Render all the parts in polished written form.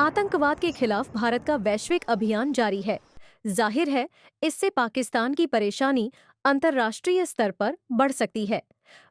आतंकवाद के खिलाफ भारत का वैश्विक अभियान जारी है। जाहिर है, इससे पाकिस्तान की परेशानी अंतर्राष्ट्रीय स्तर पर बढ़ सकती है।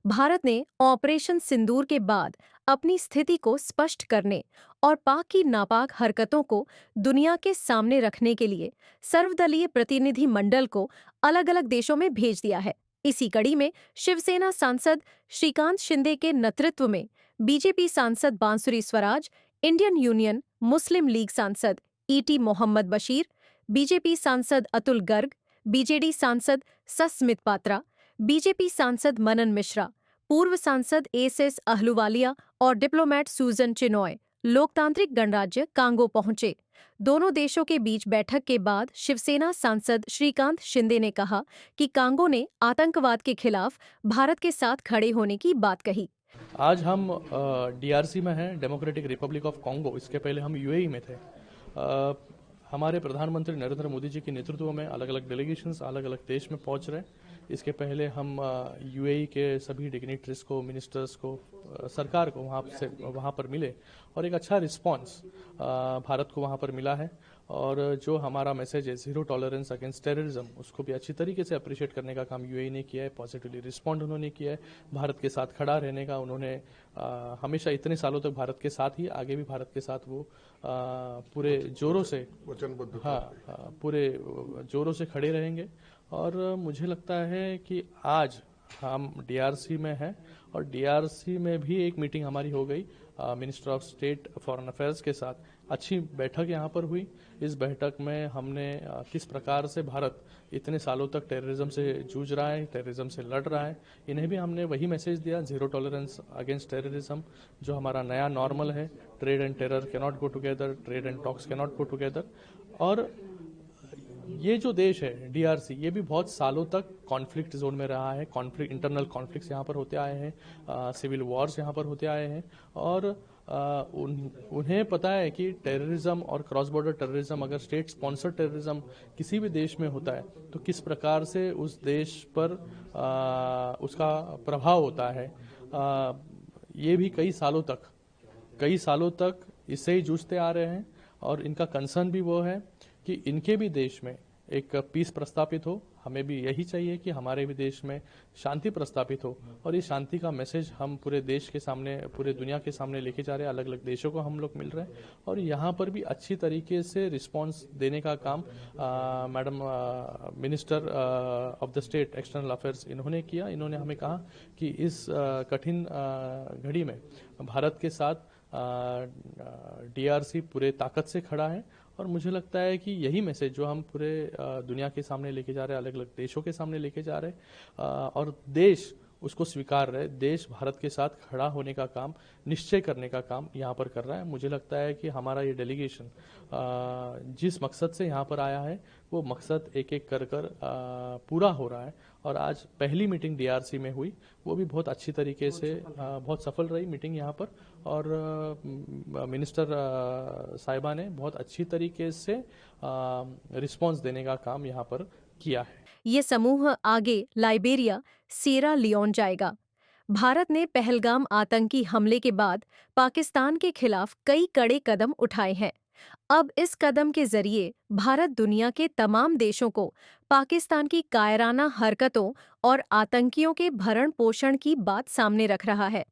भारत ने ऑपरेशन सिंदूर के बाद अपनी स्थिति को स्पष्ट करने और पाक की नापाक हरकतों को दुनिया के सामने रखने के लिए सर्वदलीय प्रतिनिधि मंडल को अलग-अलग देशों में भेज दिया है। इसी कड़ी में शिवसेना सांसद श्रीकांत शिंदे के नेतृत्व में बीजेपी सांसद बांसुरी स्वराज, इंडियन यूनियन मुस्लिम लीग सांसद ईटी मोहम्मद बशीर, बीजेपी सांसद अतुल गर्ग, बीजेडी सांसद सस्मित पात्रा, बीजेपी सांसद मनन मिश्रा, पूर्व सांसद एसएस अहलूवालिया और डिप्लोमेट सूजन चिनॉय लोकतांत्रिक गणराज्य कांगो पहुंचे। दोनों देशों के बीच बैठक के बाद शिवसेना सांसद श्रीकांत शिंदे ने कहा कि कांगो ने आतंकवाद के खिलाफ भारत के साथ खड़े होने की बात कही। आज हम डीआरसी में हैं, डेमोक्रेटिक रिपब्लिक ऑफ कॉन्गो। इसके पहले हम यूएई में थे। हमारे प्रधानमंत्री नरेंद्र मोदी जी के नेतृत्व में अलग अलग डेलीगेशंस अलग अलग देश में पहुंच रहे हैं। इसके पहले हम यूएई के सभी डिग्निटरीज को, मिनिस्टर्स को, सरकार को वहाँ पर मिले और एक अच्छा रिस्पांस भारत को वहाँ पर मिला है। और जो हमारा मैसेज है जीरो टॉलरेंस अगेंस्ट टेररिज्म, उसको भी अच्छी तरीके से अप्रिशिएट करने का काम यूएई ने किया है। पॉजिटिवली रिस्पॉन्ड उन्होंने किया है। भारत के साथ खड़ा रहने का उन्होंने हमेशा इतने सालों तक भारत के साथ ही, आगे भी भारत के साथ वो पूरे जोरों से वचनबद्ध, पूरे जोरों से खड़े रहेंगे। और मुझे लगता है कि आज हम डीआरसी में हैं और डीआरसी में भी एक मीटिंग हमारी हो गई minister of state foreign affairs के साथ। अच्छी बैठक यहाँ पर हुई। इस बैठक में हमने किस प्रकार से भारत इतने सालों तक टेररिज्म से जूझ रहा है, टेररिज्म से लड़ रहा है, इन्हें भी हमने वही मैसेज दिया, जीरो टॉलरेंस अगेंस्ट टेररिज्म, जो हमारा नया नॉर्मल है। Trade and terror can not go together, trade and talks can not go together. और ये जो देश है डीआरसी, ये भी बहुत सालों तक कॉन्फ्लिक्ट जोन में रहा है। कॉन्फ्लिक्ट, इंटरनल कॉन्फ्लिक्ट्स यहाँ पर होते आए हैं, सिविल वॉर्स यहाँ पर होते आए हैं। और उन्हें पता है कि टेररिज्म और क्रॉस बॉर्डर टेररिज्म, अगर स्टेट स्पॉन्सर्ड टेररिज्म किसी भी देश में होता है तो किस प्रकार से उस देश पर उसका प्रभाव होता है। ये भी कई सालों तक इससे ही जूझते आ रहे हैं। और इनका कंसर्न भी वो है कि इनके भी देश में एक पीस प्रस्तापित हो। हमें भी यही चाहिए कि हमारे भी देश में शांति प्रस्तापित हो। और इस शांति का मैसेज हम पूरे देश के सामने, पूरे दुनिया के सामने लेके जा रहे हैं। अलग अलग देशों को हम लोग मिल रहे हैं और यहाँ पर भी अच्छी तरीके से रिस्पांस देने का काम madam minister of the state external affairs इन्होंने किया। इन्होंने हमें कहा कि इस कठिन घड़ी में भारत के साथ डीआरसी पूरे ताकत से खड़ा है। और मुझे लगता है कि यही मैसेज जो हम पूरे दुनिया के सामने लेके जा रहे हैं, अलग अलग देशों के सामने लेके जा रहे हैं, और देश उसको स्वीकार रहे, देश भारत के साथ खड़ा होने का काम, निश्चय करने का काम यहाँ पर कर रहा है। मुझे लगता है कि हमारा ये डेलीगेशन जिस मकसद से यहाँ पर आया है वो मकसद एक एक कर पूरा हो रहा है। और आज पहली मीटिंग डीआरसी में हुई, वो भी बहुत अच्छी तरीके से बहुत सफल रही मीटिंग यहाँ पर। और मिनिस्टर साहिबा ने बहुत अच्छी तरीके से रिस्पांस देने का काम यहाँ पर किया है। ये समूह आगे लाइबेरिया, सिएरा लियोन जाएगा। भारत ने पहलगाम आतंकी हमले के बाद पाकिस्तान के खिलाफ कई कड़े कदम उठाए हैं। अब इस कदम के जरिए भारत दुनिया के तमाम देशों को पाकिस्तान की कायराना हरकतों और आतंकियों के भरण पोषण की बात सामने रख रहा है।